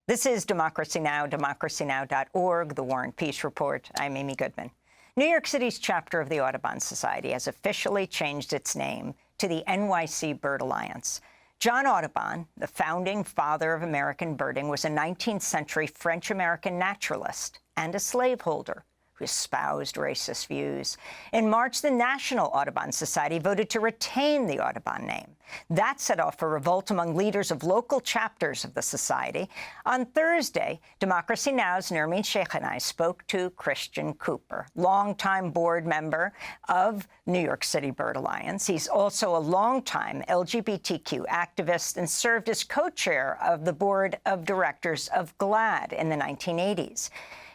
This is Democracy Now!, democracynow.org, The War and Peace Report. I'm Amy Goodman. New York City's chapter of the Audubon Society has officially changed its name to the NYC Bird Alliance. John Audubon, the founding father of American birding, was a 19th century French-American naturalist and a slaveholder who espoused racist views. In March, the National Audubon Society voted to retain the Audubon name. That set off a revolt among leaders of local chapters of the society. On Thursday, Democracy Now!'s Nermeen Sheikh and I spoke to Christian Cooper, longtime board member of New York City Bird Alliance. He's also a longtime LGBTQ activist and served as co-chair of the board of directors of GLAAD in the 1980s.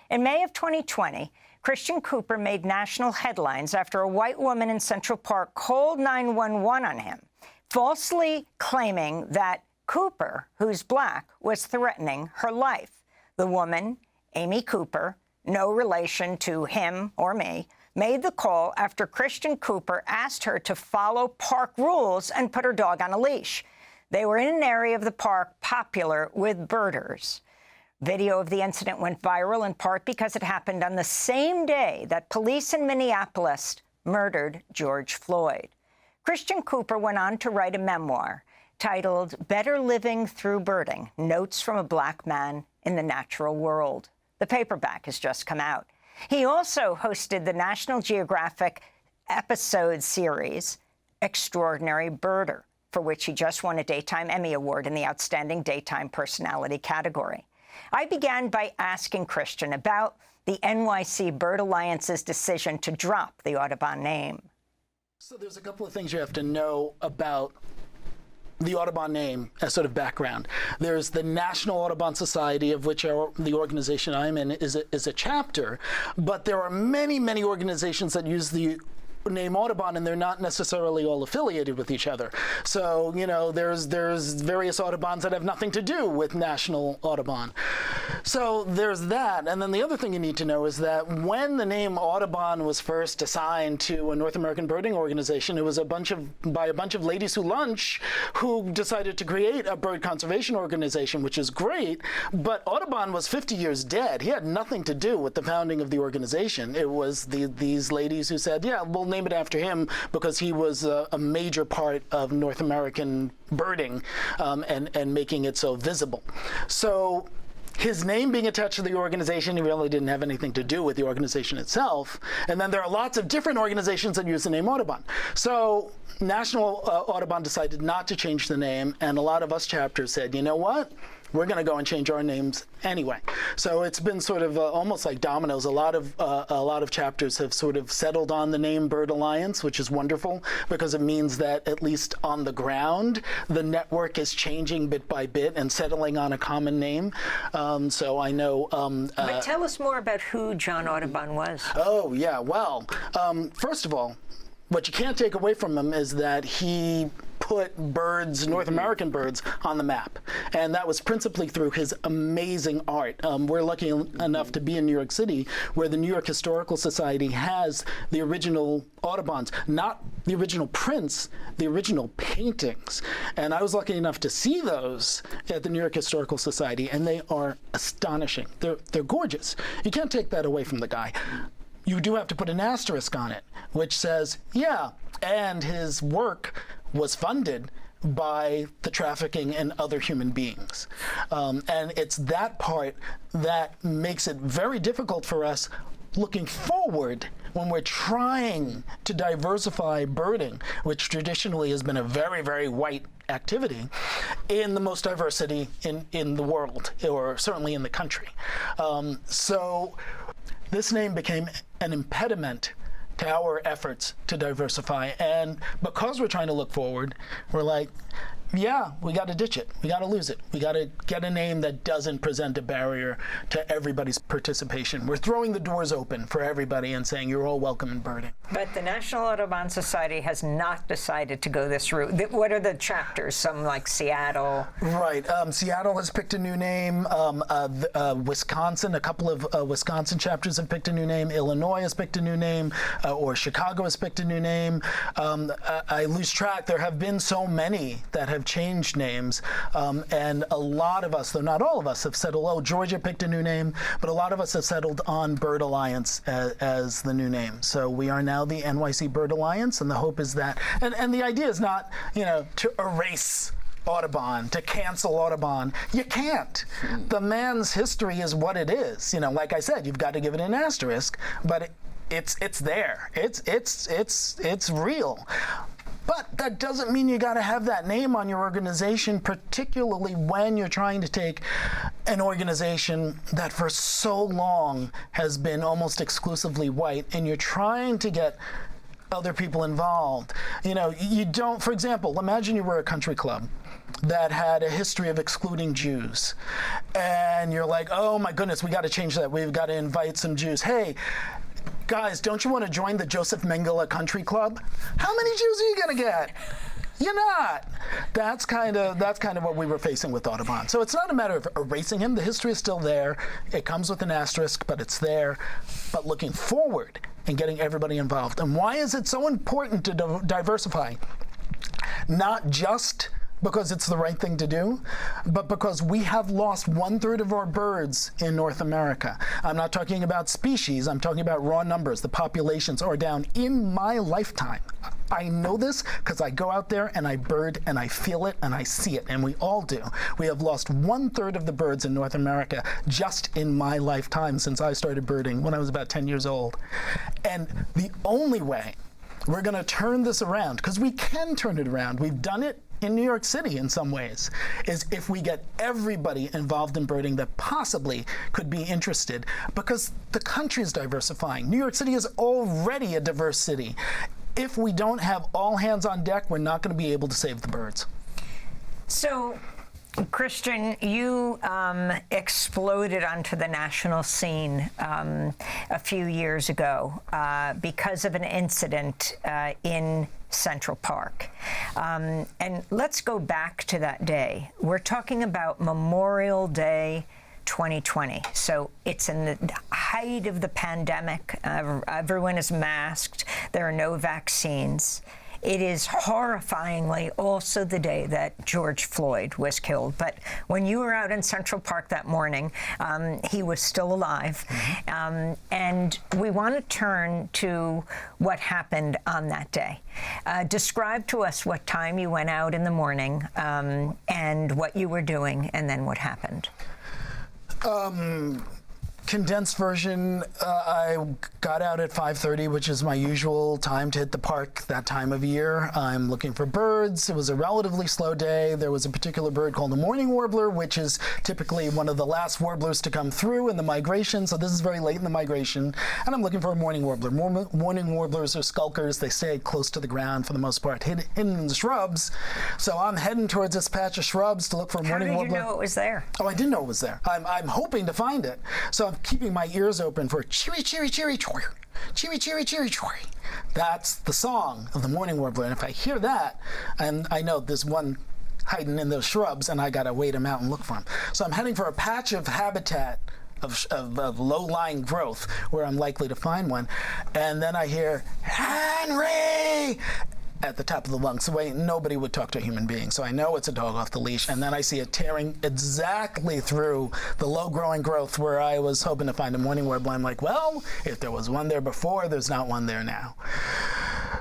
In May of 2020, Christian Cooper made national headlines after a white woman in Central Park called 911 on him, falsely claiming that Cooper, who's black, was threatening her life. The woman, Amy Cooper, no relation to him or me, made the call after Christian Cooper asked her to follow park rules and put her dog on a leash. They were in an area of the park popular with birders. Video of the incident went viral in part because it happened on the same day that police in Minneapolis murdered George Floyd. Christian Cooper went on to write a memoir titled Better Living Through Birding, Notes from a Black Man in the Natural World. The paperback has just come out. He also hosted the National Geographic episode series, Extraordinary Birder, for which he just won a Daytime Emmy Award in the Outstanding Daytime Personality category. I began by asking Christian about the NYC Bird Alliance's decision to drop the Audubon name. So there's a couple of things you have to know about the Audubon name as sort of background. There's the National Audubon Society, of which the organization I'm in is a chapter, but there are many, many organizations that use the name Audubon, and they're not necessarily all affiliated with each other. So, you know, there's various Audubons that have nothing to do with National Audubon. So there's that. And then the other thing you need to know is that when the name Audubon was first assigned to a North American birding organization, it was by a bunch of ladies who lunch who decided to create a bird conservation organization, which is great, but Audubon was 50 years dead. He had nothing to do with the founding of the organization. It was these ladies who said, yeah, we'll name it after him because he was a major part of North American birding and making it so visible. So his name being attached to the organization, he really didn't have anything to do with the organization itself. And then there are lots of different organizations that use the name Audubon. So National Audubon decided not to change the name, and a lot of us chapters said, you know what? We're going to go and change our names anyway. So it's been sort of almost like dominoes. A lot of chapters have sort of settled on the name Bird Alliance, which is wonderful because it means that at least on the ground, the network is changing bit by bit and settling on a common name. So I know. But tell us more about who John Audubon was. Oh yeah. Well, first of all, what you can't take away from him is that he put birds, North American birds, on the map. And that was principally through his amazing art. We're lucky enough to be in New York City, where the New York Historical Society has the original Audubons, not the original prints, the original paintings. And I was lucky enough to see those at the New York Historical Society, and they are astonishing. They're gorgeous. You can't take that away from the guy. You do have to put an asterisk on it, which says, yeah, and his work was funded by the trafficking in other human beings. And it's that part that makes it very difficult for us looking forward when we're trying to diversify birding, which traditionally has been a very, very white activity, in the most diversity in the world, or certainly in the country. So this name became an impediment to our efforts to diversify. And because we're trying to look forward, we're like, yeah, we got to ditch it. We got to lose it. We got to get a name that doesn't present a barrier to everybody's participation. We're throwing the doors open for everybody and saying you're all welcome in birding. But the National Audubon Society has not decided to go this route. What are the chapters? Some like Seattle. Right. Seattle has picked a new name. Wisconsin, a couple of Wisconsin chapters have picked a new name. Illinois has picked a new name, or Chicago has picked a new name. I lose track. There have been so many that have have changed names, and a lot of us, though not all of us, have settled, oh, Georgia picked a new name, but a lot of us have settled on Bird Alliance as the new name. So we are now the NYC Bird Alliance, and the hope is that, and the idea is not, to erase Audubon, to cancel Audubon. You can't. The man's history is what it is. Like I said, you've got to give it an asterisk, but it's there. It's real. But that doesn't mean you got to have that name on your organization, particularly when you're trying to take an organization that for so long has been almost exclusively white, and you're trying to get other people involved. You don't, for example, imagine you were a country club that had a history of excluding Jews. And you're like, oh my goodness, we got to change that. We've got to invite some Jews. Hey, guys, don't you want to join the Joseph Mengele Country Club? How many Jews are you going to get? You're not. That's kind of what we were facing with Audubon. So it's not a matter of erasing him. The history is still there. It comes with an asterisk, but it's there. But looking forward and getting everybody involved. And why is it so important to diversify? Not just because it's the right thing to do, but because we have lost 1/3 of our birds in North America. I'm not talking about species, I'm talking about raw numbers. The populations are down in my lifetime. I know this because I go out there and I bird and I feel it and I see it, and we all do. We have lost 1/3 of the birds in North America just in my lifetime since I started birding when I was about 10 years old. And the only way we're going to turn this around, because we can turn it around, we've done it in New York City in some ways, is if we get everybody involved in birding that possibly could be interested, because the country is diversifying. New York City is already a diverse city. If we don't have all hands on deck, we're not going to be able to save the birds. So, Christian, you exploded onto the national scene a few years ago because of an incident in Central Park. And let's go back to that day. We're talking about Memorial Day 2020. So it's in the height of the pandemic. Everyone is masked. There are no vaccines. It is horrifyingly also the day that George Floyd was killed. But when you were out in Central Park that morning, he was still alive. And we want to turn to what happened on that day. Describe to us what time you went out in the morning and what you were doing, and then what happened. Condensed version, I got out at 5:30, which is my usual time to hit the park that time of year. I'm looking for birds. It was a relatively slow day. There was a particular bird called the mourning warbler, which is typically one of the last warblers to come through in the migration. So this is very late in the migration. And I'm looking for a mourning warbler. Mourning warblers are skulkers. They stay close to the ground for the most part, hidden in the shrubs. So I'm heading towards this patch of shrubs to look for a mourning warbler. How did you know it was there? Oh, I didn't know it was there. I'm hoping to find it. So I'm keeping my ears open for cheery, cheery, cheery, choir. Cheery, cheery, cheery, choir. That's the song of the mourning warbler. And if I hear that, and I know there's one hiding in those shrubs, and I got to wait him out and look for him. So I'm heading for a patch of habitat of low-lying growth where I'm likely to find one. And then I hear, Henry! At the top of the lungs, the way nobody would talk to a human being. So I know it's a dog off the leash, and then I see it tearing exactly through the low-growing growth where I was hoping to find a mourning warbler. I'm like, well, if there was one there before, there's not one there now.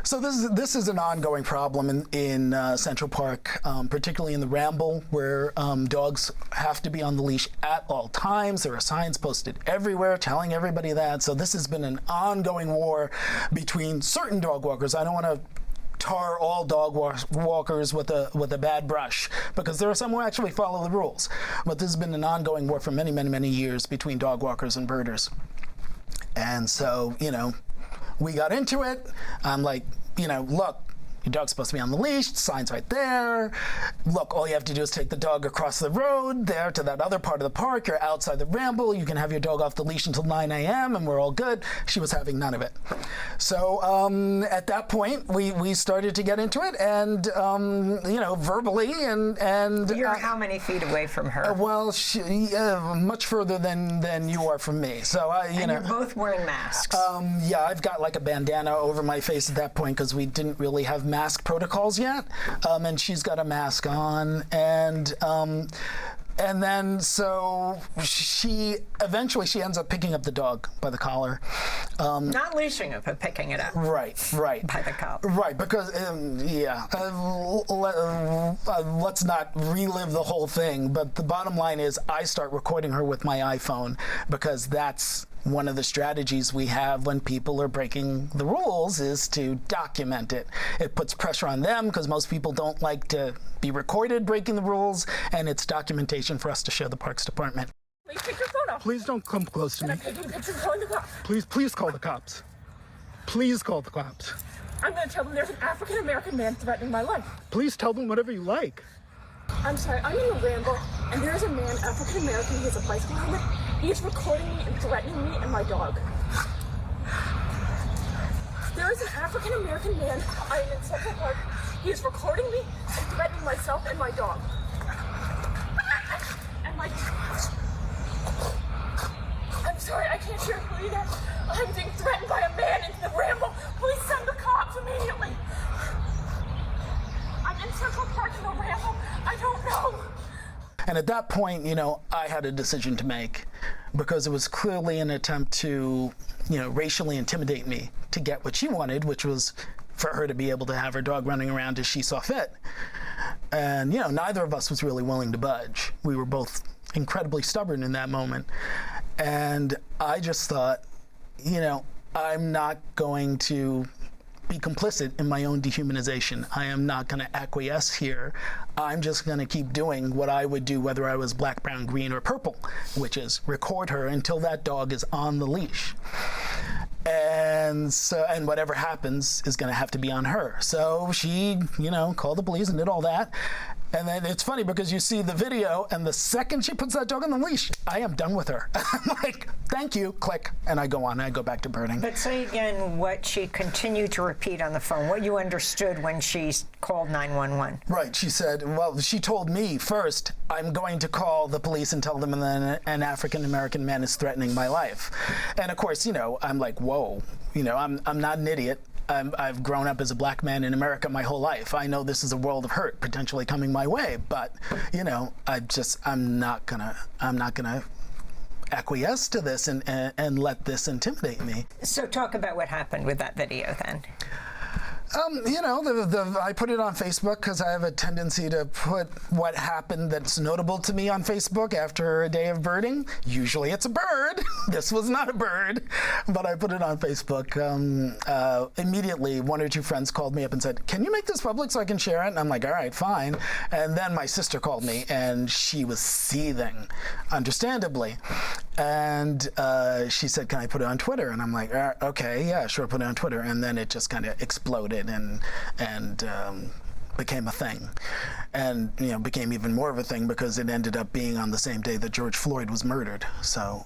So this is an ongoing problem in Central Park, particularly in the Ramble, where dogs have to be on the leash at all times. There are signs posted everywhere telling everybody that. So this has been an ongoing war between certain dog walkers. I don't want to tar all dog walkers with a bad brush, because there are some who actually follow the rules. But this has been an ongoing war for many, many, many years between dog walkers and birders. And so, we got into it. I'm like, look, your dog's supposed to be on the leash, the sign's right there. Look, all you have to do is take the dog across the road there to that other part of the park. You're outside the Ramble. You can have your dog off the leash until 9 a.m. and we're all good. She was having none of it. So at that point, we started to get into it, and verbally and You're how many feet away from her? Well, much further than you are from me. So you're both wearing masks. Yeah, I've got like a bandana over my face at that point because we didn't really have mask protocols yet, and she's got a mask on, and then so she ends up picking up the dog by the collar. Not leashing it, but picking it up. Right. By the collar. Right, because, let's not relive the whole thing, but the bottom line is I start recording her with my iPhone, because that's one of the strategies we have when people are breaking the rules, is to document it. It puts pressure on them because most people don't like to be recorded breaking the rules, and it's documentation for us to show the Parks Department. Please take your phone off. Please don't come close to me. I'm taking pictures calling the cops. Please call the cops. Please call the cops. I'm going to tell them there's an African-American man threatening my life. Please tell them whatever you like. I'm sorry, I'm in a ramble, and there's a man, African-American, he has a bicycle helmet. He is recording me and threatening me and my dog. There is an African-American man, I am in Central Park. He is recording me and threatening myself and my dog. And my... I'm sorry, I can't hear you either. I'm being threatened by a man in the ramble. Please send the cops immediately. I'm in Central Park in the ramble. I don't know. And at that point, I had a decision to make, because it was clearly an attempt to, racially intimidate me to get what she wanted, which was for her to be able to have her dog running around as she saw fit. And, neither of us was really willing to budge. We were both incredibly stubborn in that moment. And I just thought, I'm not going to be complicit in my own dehumanization. I am not going to acquiesce here. I'm just going to keep doing what I would do whether I was black, brown, green, or purple, which is record her until that dog is on the leash. And whatever happens is going to have to be on her. So she, called the police and did all that. And then it's funny because you see the video, and the second she puts that dog on the leash, I am done with her. I'm like, thank you, click, and I go on, and I go back to birding. But say again what she continued to repeat on the phone, what you understood when she called 911. Right, she said, well, she told me first, I'm going to call the police and tell them that an African-American man is threatening my life. And of course, I'm like, whoa, I'm not an idiot. I've grown up as a black man in America my whole life. I know this is a world of hurt potentially coming my way, but I'm not gonna acquiesce to this and let this intimidate me. So talk about what happened with that video then. I put it on Facebook because I have a tendency to put what happened that's notable to me on Facebook after a day of birding. Usually it's a bird. This was not a bird, but I put it on Facebook. Immediately, one or two friends called me up and said, can you make this public so I can share it? And I'm like, all right, fine. And then my sister called me, and she was seething, understandably. And she said, can I put it on Twitter? And I'm like, okay, yeah, sure, put it on Twitter. And then it just kind of exploded and became a thing, and became even more of a thing because it ended up being on the same day that George Floyd was murdered. So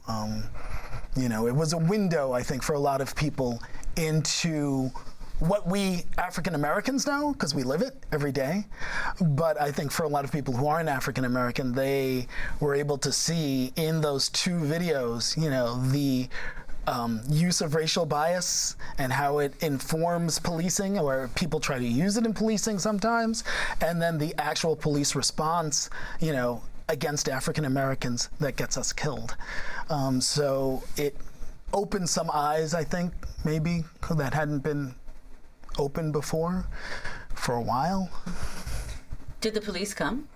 it was a window, I think, for a lot of people into what we African Americans know, because we live it every day. But I think for a lot of people who aren't African American, they were able to see in those two videos, the use of racial bias and how it informs policing, or people try to use it in policing sometimes, and then the actual police response, against African Americans that gets us killed. So it opened some eyes, I think, maybe, that hadn't been open before for a while. Did the police come?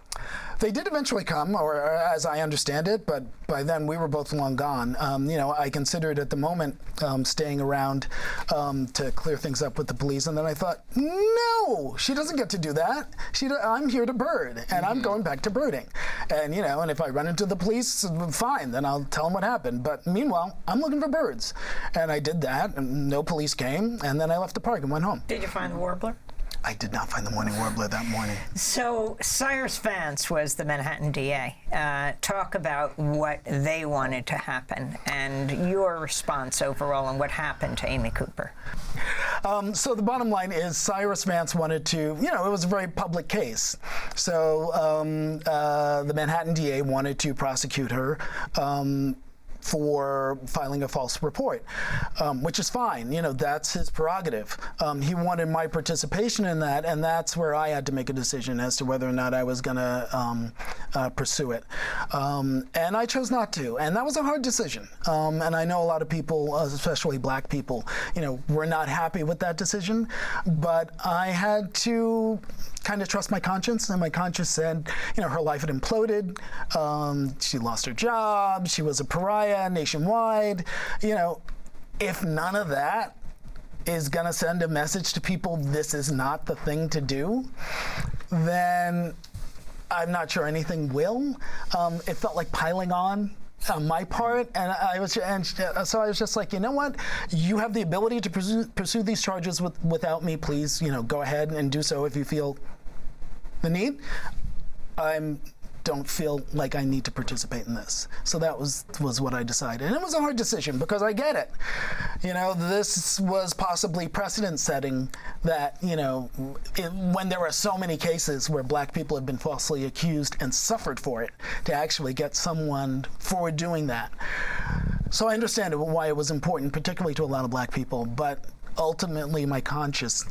They did eventually come, or as I understand it, but by then we were both long gone. I considered at the moment staying around to clear things up with the police, and then I thought, no, she doesn't get to do that. I'm here to bird, and I'm going back to birding. And and if I run into the police, fine, then I'll tell them what happened. But meanwhile, I'm looking for birds, and I did that, and no police came, and then I left the park and went home. Did you find the warbler? I did not find the mourning warbler that morning. So Cyrus Vance was the Manhattan DA. Talk about what they wanted to happen and your response overall and what happened to Amy Cooper. So the bottom line is Cyrus Vance wanted to, it was a very public case. So the Manhattan DA wanted to prosecute her for filing a false report, which is fine. That's his prerogative. He wanted my participation in that, and that's where I had to make a decision as to whether or not I was going to pursue it. And I chose not to, and that was a hard decision. And I know a lot of people, especially black people, were not happy with that decision, but I had to kind of trust my conscience, and my conscience said, her life had imploded. She lost her job. She was a pariah nationwide. If none of that is going to send a message to people, this is not the thing to do, then I'm not sure anything will. It felt like piling on my part, and so I was just like, you know what? You have the ability to pursue these charges without me. Please, go ahead and do so if you feel the need. I don't feel like I need to participate in this. So that was what I decided. And it was a hard decision because I get it. This was possibly precedent setting that, when there are so many cases where black people have been falsely accused and suffered for it, to actually get someone for doing that. So I understand why it was important, particularly to a lot of black people, but ultimately my conscience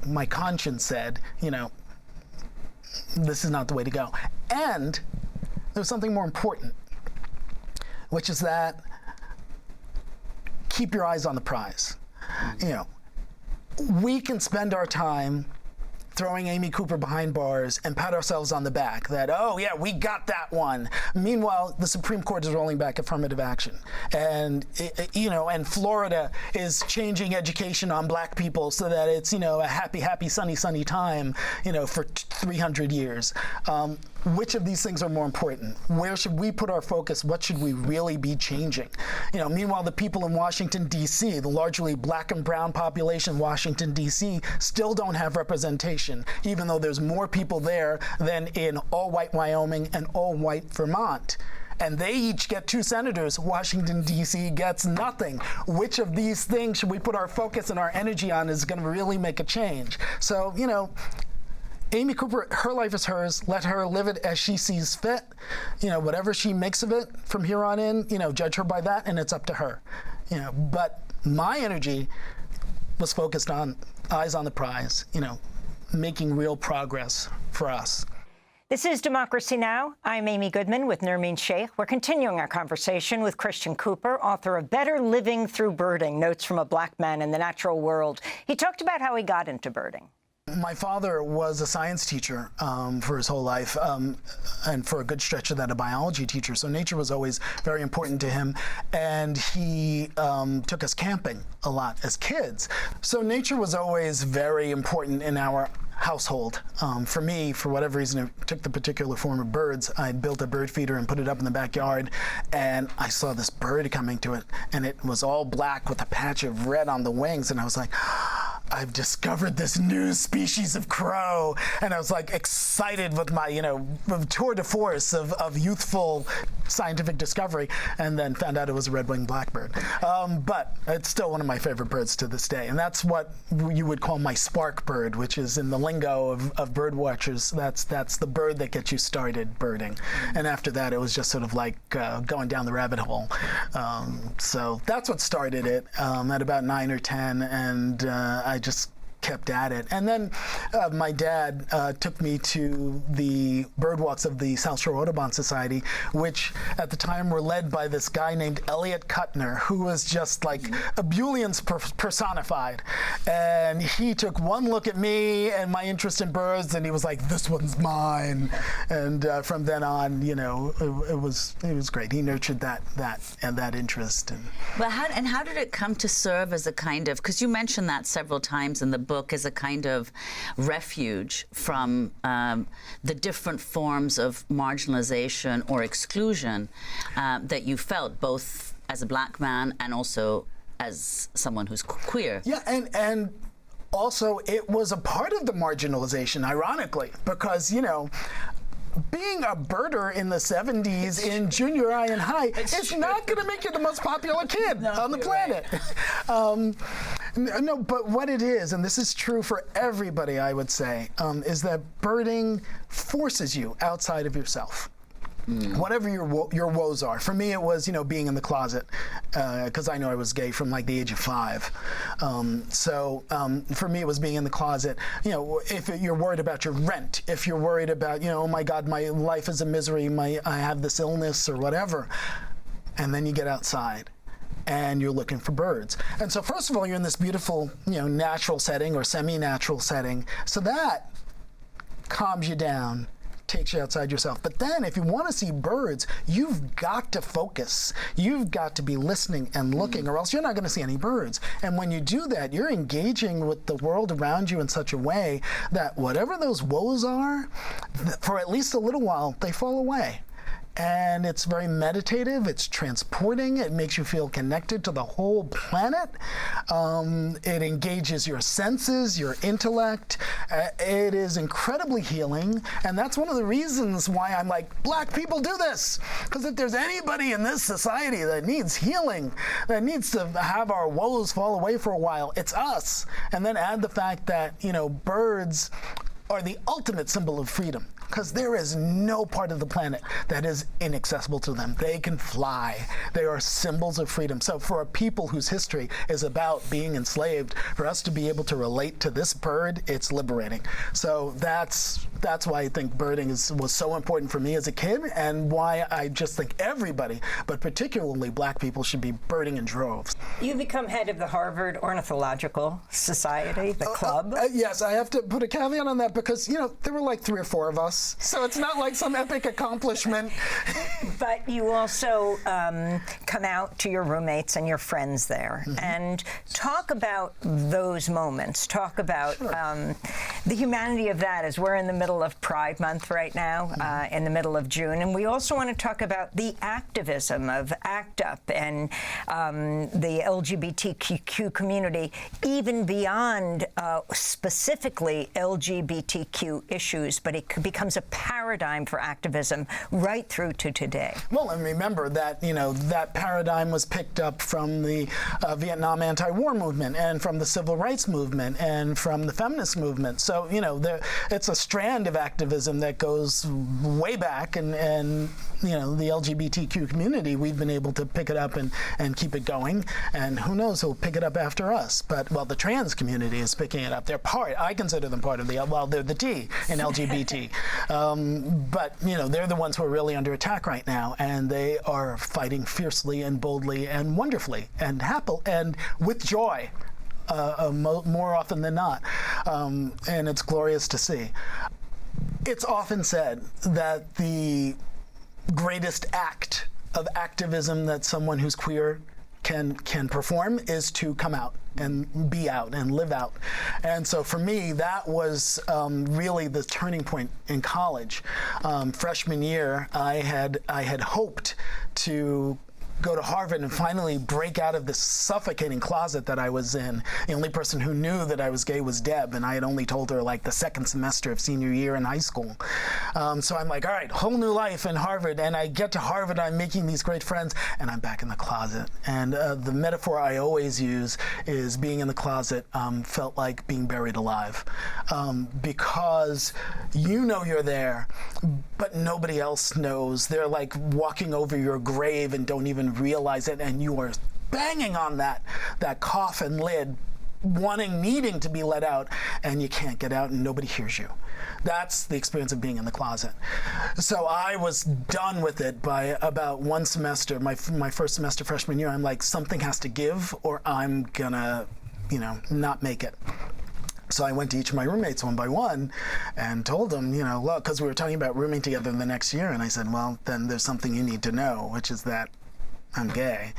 said, this is not the way to go. And there's something more important, which is that keep your eyes on the prize. We can spend our time throwing Amy Cooper behind bars and pat ourselves on the back that, oh yeah, we got that one. Meanwhile, the Supreme Court is rolling back affirmative action. And, and Florida is changing education on black people so that it's, a happy, sunny time, for 300 years. Which of these things are more important? Where should we put our focus? What should we really be changing? Meanwhile, the people in Washington, D.C., the largely black and brown population in Washington, D.C., still don't have representation, even though there's more people there than in all-white Wyoming and all-white Vermont. And they each get 2 senators. Washington, D.C. gets nothing. Which of these things should we put our focus and our energy on is going to really make a change? So, Amy Cooper, her life is hers. Let her live it as she sees fit. Whatever she makes of it from here on in, judge her by that, and it's up to her. But my energy was focused on eyes on the prize, making real progress for us. This is Democracy Now! I'm Amy Goodman with Nermeen Sheikh. We're continuing our conversation with Christian Cooper, author of Better Living Through Birding, Notes from a Black Man in the Natural World. He talked about how he got into birding. My father was a science teacher for his whole life, and for a good stretch of that, a biology teacher. So nature was always very important to him, and he took us camping a lot as kids. So nature was always very important in our household. For me, for whatever reason, it took the particular form of birds. I built a bird feeder and put it up in the backyard, and I saw this bird coming to it, and it was all black with a patch of red on the wings, and I was like, I've discovered this new species of crow. And I was like excited with my, tour de force of youthful scientific discovery, and then found out it was a red-winged blackbird. But it's still one of my favorite birds to this day. And that's what you would call my spark bird, which is in the lingo of bird watchers. That's the bird that gets you started birding. And after that, it was just sort of like going down the rabbit hole. So that's what started it at about 9 or 10. And I just kept at it. And then my dad took me to the bird walks of the South Shore Audubon Society, which at the time were led by this guy named Elliot Kuttner, who was just like ebullience personified. And he took one look at me and my interest in birds, and he was like, this one's mine. And from then on, it was great. He nurtured that interest. Well, how did it come to serve as a kind of, because you mentioned that several times in the book, as a kind of refuge from the different forms of marginalization or exclusion that you felt, both as a black man and also as someone who's queer? Yeah, and also it was a part of the marginalization, ironically, because, being a birder in the 70s in junior high and high is not going to make you the most popular kid on the planet. Right. No, but what it is, and this is true for everybody, I would say, is that birding forces you outside of yourself. whatever your woes are. For me, it was, being in the closet, because I know I was gay from like the age of 5. For me, it was being in the closet. If you're worried about your rent, if you're worried about, oh my God, my life is a misery, I have this illness or whatever, and then you get outside and you're looking for birds. And so first of all, you're in this beautiful, natural setting or semi-natural setting. So that calms you down, takes you outside yourself. But then if you want to see birds, you've got to focus. You've got to be listening and looking, or else you're not going to see any birds. And when you do that, you're engaging with the world around you in such a way that whatever those woes are, for at least a little while, they fall away. And it's very meditative, it's transporting, it makes you feel connected to the whole planet. It engages your senses, your intellect. It is incredibly healing, and that's one of the reasons why I'm like, Black people do this. Because if there's anybody in this society that needs healing, that needs to have our woes fall away for a while, it's us. And then add the fact that, birds are the ultimate symbol of freedom, because there is no part of the planet that is inaccessible to them. They can fly. They are symbols of freedom. So for a people whose history is about being enslaved, for us to be able to relate to this bird, it's liberating. So that's why I think birding was so important for me as a kid, and why I just think everybody, but particularly Black people, should be birding in droves. You become head of the Harvard Ornithological Society, the club. Yes, I have to put a caveat on that, because, there were like 3 or 4 of us. So it's not like some epic accomplishment. But you also come out to your roommates and your friends there, and talk about those moments. Talk about the humanity of that, as we're in the middle of Pride Month right now, in the middle of June. And we also want to talk about the activism of ACT UP and the LGBTQ community, even beyond specifically LGBTQ issues, but it becomes a paradigm for activism right through to today. Well, and remember that, that paradigm was picked up from the Vietnam anti-war movement, and from the civil rights movement, and from the feminist movement. So, it's a strand of activism that goes way back, and the LGBTQ community, we've been able to pick it up and keep it going, and who knows who'll pick it up after us. But, well, the trans community is picking it up. I consider them part of they're the T in LGBT. But, they're the ones who are really under attack right now, and they are fighting fiercely and boldly and wonderfully and happily and with joy, more often than not. And it's glorious to see. It's often said that the greatest act of activism that someone who's queer can perform is to come out and be out and live out. And so for me, that was really the turning point in college. Freshman year, I had hoped to go to Harvard and finally break out of this suffocating closet that I was in. The only person who knew that I was gay was Deb, and I had only told her like the second semester of senior year in high school. So I'm like, all right, whole new life in Harvard, and I get to Harvard, I'm making these great friends, and I'm back in the closet. And the metaphor I always use is being in the closet felt like being buried alive, because you're there, but nobody else knows. They're like walking over your grave and don't even realize it, and you are banging on that coffin lid, needing to be let out, and you can't get out, and nobody hears you. That's the experience of being in the closet. So I was done with it by about one semester, my first semester freshman year. I'm like, something has to give, or I'm gonna, not make it. So I went to each of my roommates one by one and told them, look, because we were talking about rooming together the next year, and I said, well, then there's something you need to know, which is that I'm gay.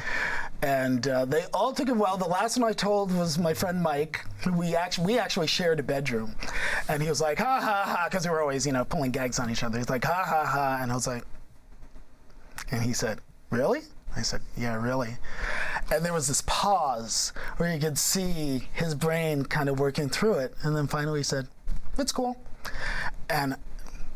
And they all took it well. The last one I told was my friend Mike. We actually shared a bedroom. And he was like, ha, ha, ha, because we were always, pulling gags on each other. He's like, ha, ha, ha. And I was like, and he said, really? I said, yeah, really. And there was this pause where you could see his brain kind of working through it. And then finally he said, it's cool. And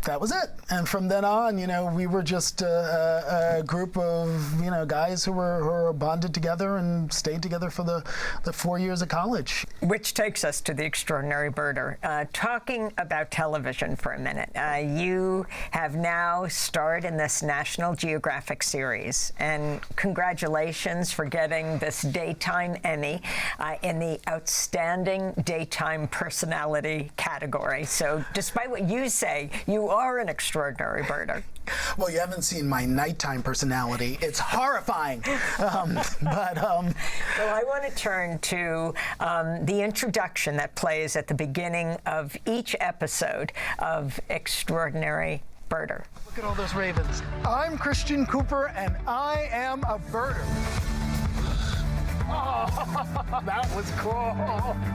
that was it. And from then on, we were just a group of, guys who were bonded together and stayed together for the 4 years of college. Which takes us to The Extraordinary Birder. Talking about television for a minute, you have now starred in this National Geographic series, and congratulations for getting this Daytime Emmy in the Outstanding Daytime Personality category. So despite what you say, you are an extraordinary birder. Well, you haven't seen my nighttime personality. It's horrifying. Well, I want to turn to the introduction that plays at the beginning of each episode of Extraordinary Birder. Look at all those ravens. I'm Christian Cooper, and I am a birder. Oh, that was cool.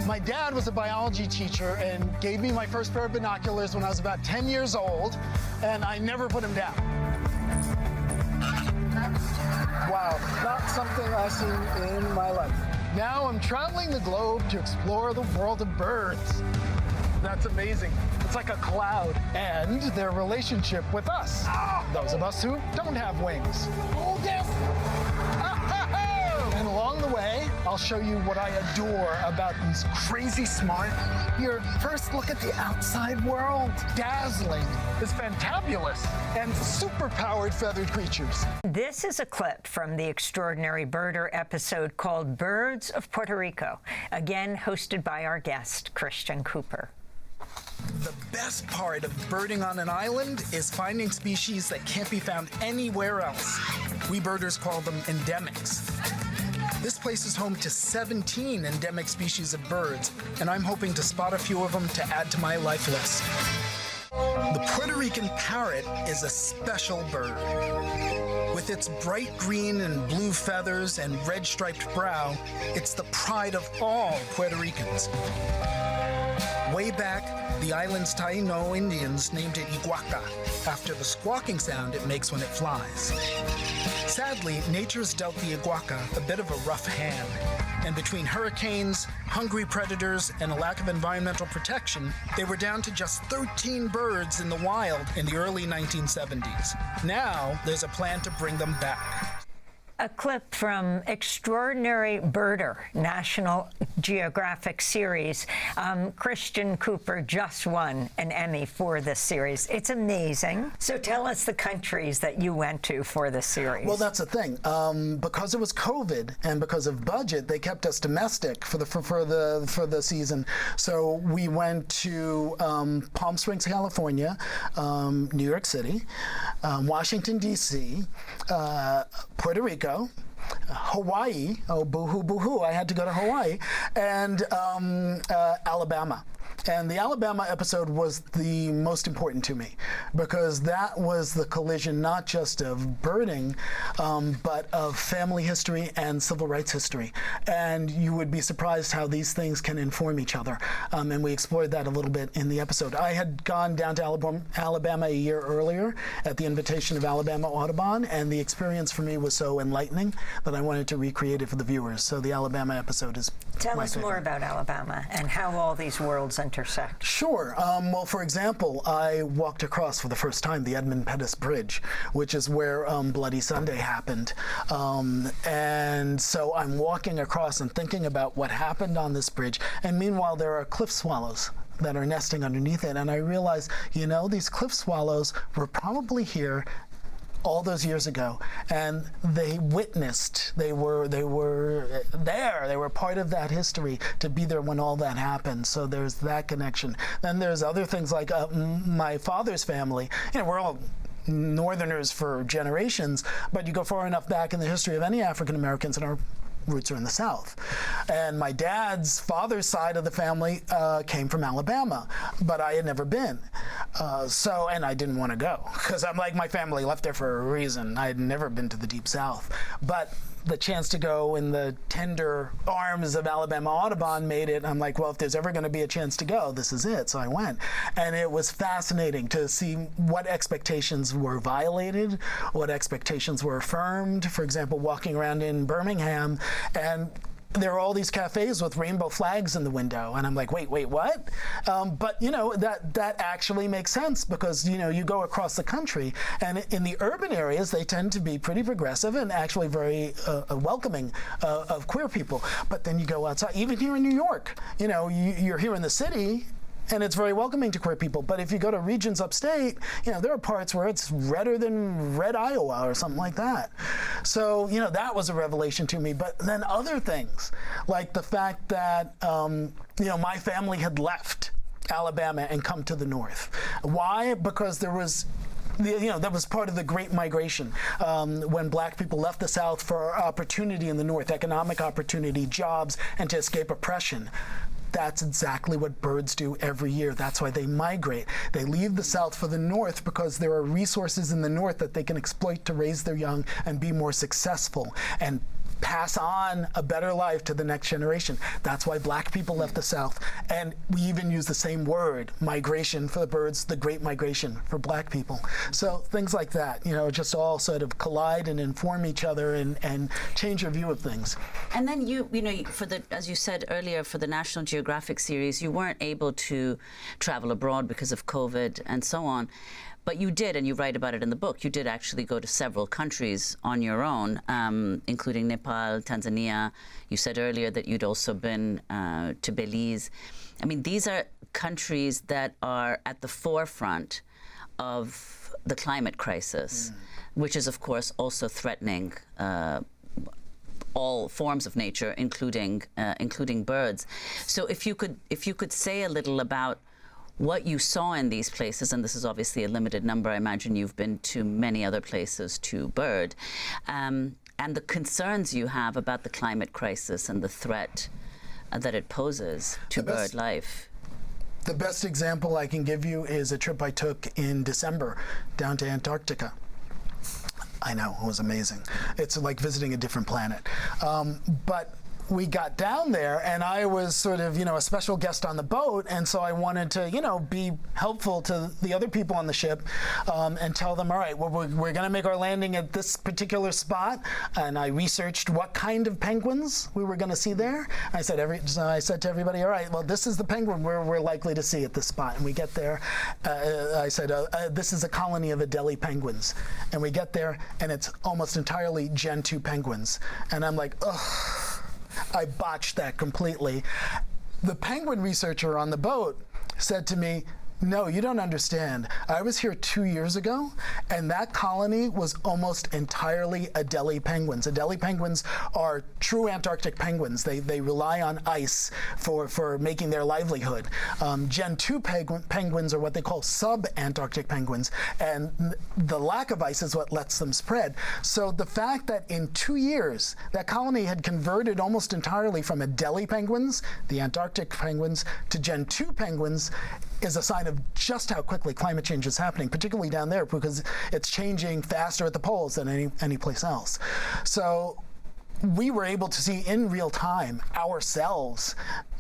My dad was a biology teacher and gave me my first pair of binoculars when I was about 10 years old, and I never put them down. Wow, not something I've seen in my life. Now I'm traveling the globe to explore the world of birds. That's amazing. It's like a cloud and their relationship with us. Those of us who don't have wings. Hold this. And along the way, I'll show you what I adore about these crazy smart. Here, first look at the outside world. Dazzling is fantabulous and super-powered feathered creatures. This is a clip from the Extraordinary Birder episode called Birds of Puerto Rico, again hosted by our guest, Christian Cooper. The best part of birding on an island is finding species that can't be found anywhere else. We birders call them endemics. This place is home to 17 endemic species of birds, and I'm hoping to spot a few of them to add to my life list. The Puerto Rican parrot is a special bird. With its bright green and blue feathers and red striped brow, it's the pride of all Puerto Ricans. Way back, the island's Taino Indians named it iguaca, after the squawking sound it makes when it flies. Sadly, nature's dealt the iguaca a bit of a rough hand, and between hurricanes, hungry predators, and a lack of environmental protection, they were down to just 13 birds in the wild in the early 1970s. Now, there's a plan to bring them back. A clip from Extraordinary Birder, National Geographic series. Christian Cooper just won an Emmy for this series. It's amazing. So tell us the countries that you went to for this series. Well, that's the thing. Because it was COVID and because of budget, they kept us domestic for the season. So we went to Palm Springs, California, New York City, Washington, D.C., Puerto Rico, Hawaii, oh boo-hoo, boo-hoo, I had to go to Hawaii, and Alabama. And the Alabama episode was the most important to me because that was the collision not just of birding, but of family history and civil rights history. And you would be surprised how these things can inform each other. And we explored that a little bit in the episode. I had gone down to Alabama a year earlier at the invitation of Alabama Audubon, and the experience for me was so enlightening that I wanted to recreate it for the viewers. So the Alabama episode is Tell us more about Alabama and how all these worlds intersect. Sure. Well, for example, I walked across for the first time the Edmund Pettus Bridge, which is where Bloody Sunday happened. And so I'm walking across and thinking about what happened on this bridge. And meanwhile, there are cliff swallows that are nesting underneath it. And I realized, these cliff swallows were probably here all those years ago, and they witnessed, they were there, they were part of that history to be there when all that happened. So there's that connection. Then there's other things like my father's family. We're all Northerners for generations, but you go far enough back in the history of any African Americans, and our roots are in the South. And my dad's father's side of the family came from Alabama, but I had never been. And I didn't want to go because I'm like, my family left there for a reason. I had never been to the Deep South. But the chance to go in the tender arms of Alabama Audubon made it. I'm like, well, if there's ever going to be a chance to go, this is it. So I went. And it was fascinating to see what expectations were violated, what expectations were affirmed. For example, walking around in Birmingham and there are all these cafes with rainbow flags in the window, and I'm like, wait, what? But that actually makes sense, because you go across the country, and in the urban areas they tend to be pretty progressive and actually very welcoming of queer people. But then you go outside, even here in New York, you're here in the city, and it's very welcoming to queer people. But if you go to regions upstate, there are parts where it's redder than red Iowa or something like that. So, that was a revelation to me. But then other things, like the fact that, my family had left Alabama and come to the North. Why? Because there was that was part of the Great Migration, when black people left the South for opportunity in the North, economic opportunity, jobs, and to escape oppression. That's exactly what birds do every year. That's why they migrate. They leave the South for the North because there are resources in the North that they can exploit to raise their young and be more successful and pass on a better life to the next generation. That's why black people left the South. And we even use the same word, migration, for the birds, the Great Migration for black people. So things like that, just all sort of collide and inform each other and change your view of things. And then as you said earlier, for the National Geographic series, you weren't able to travel abroad because of COVID and so on. But you did, and you write about it in the book, you did actually go to several countries on your own, including Nepal, Tanzania. You said earlier that you'd also been to Belize. I mean, these are countries that are at the forefront of the climate crisis, which is, of course, also threatening all forms of nature, including birds. So if you could say a little about what you saw in these places, and this is obviously a limited number, I imagine you've been to many other places to bird, and the concerns you have about the climate crisis and the threat that it poses to bird life. The best example I can give you is a trip I took in December down to Antarctica. I know, it was amazing. It's like visiting a different planet. But we got down there, and I was sort of, a special guest on the boat, and so I wanted to, be helpful to the other people on the ship, and tell them, all right, well, we're going to make our landing at this particular spot, and I researched what kind of penguins we were going to see there. I said to everybody, all right, well, this is the penguin we're likely to see at this spot, and we get there. I said, this is a colony of Adelie penguins, and we get there, and it's almost entirely Gen 2 penguins, and I'm like, ugh. I botched that completely. The penguin researcher on the boat said to me, no, you don't understand. I was here 2 years ago, and that colony was almost entirely Adelie penguins. Adelie penguins are true Antarctic penguins. They rely on ice for making their livelihood. Gen 2 penguins are what they call sub-Antarctic penguins, and the lack of ice is what lets them spread. So the fact that in 2 years, that colony had converted almost entirely from Adelie penguins, the Antarctic penguins, to Gen 2 penguins is a sign of just how quickly climate change is happening, particularly down there, because it's changing faster at the poles than any place else. So we were able to see in real time ourselves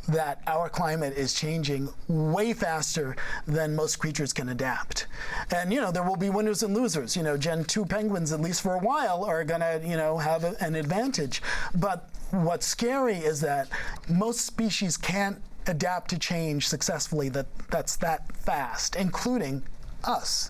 that our climate is changing way faster than most creatures can adapt. And, there will be winners and losers. Gen 2 penguins, at least for a while, are going to, have an advantage. But what's scary is that most species can't adapt to change successfully that's that fast, including us.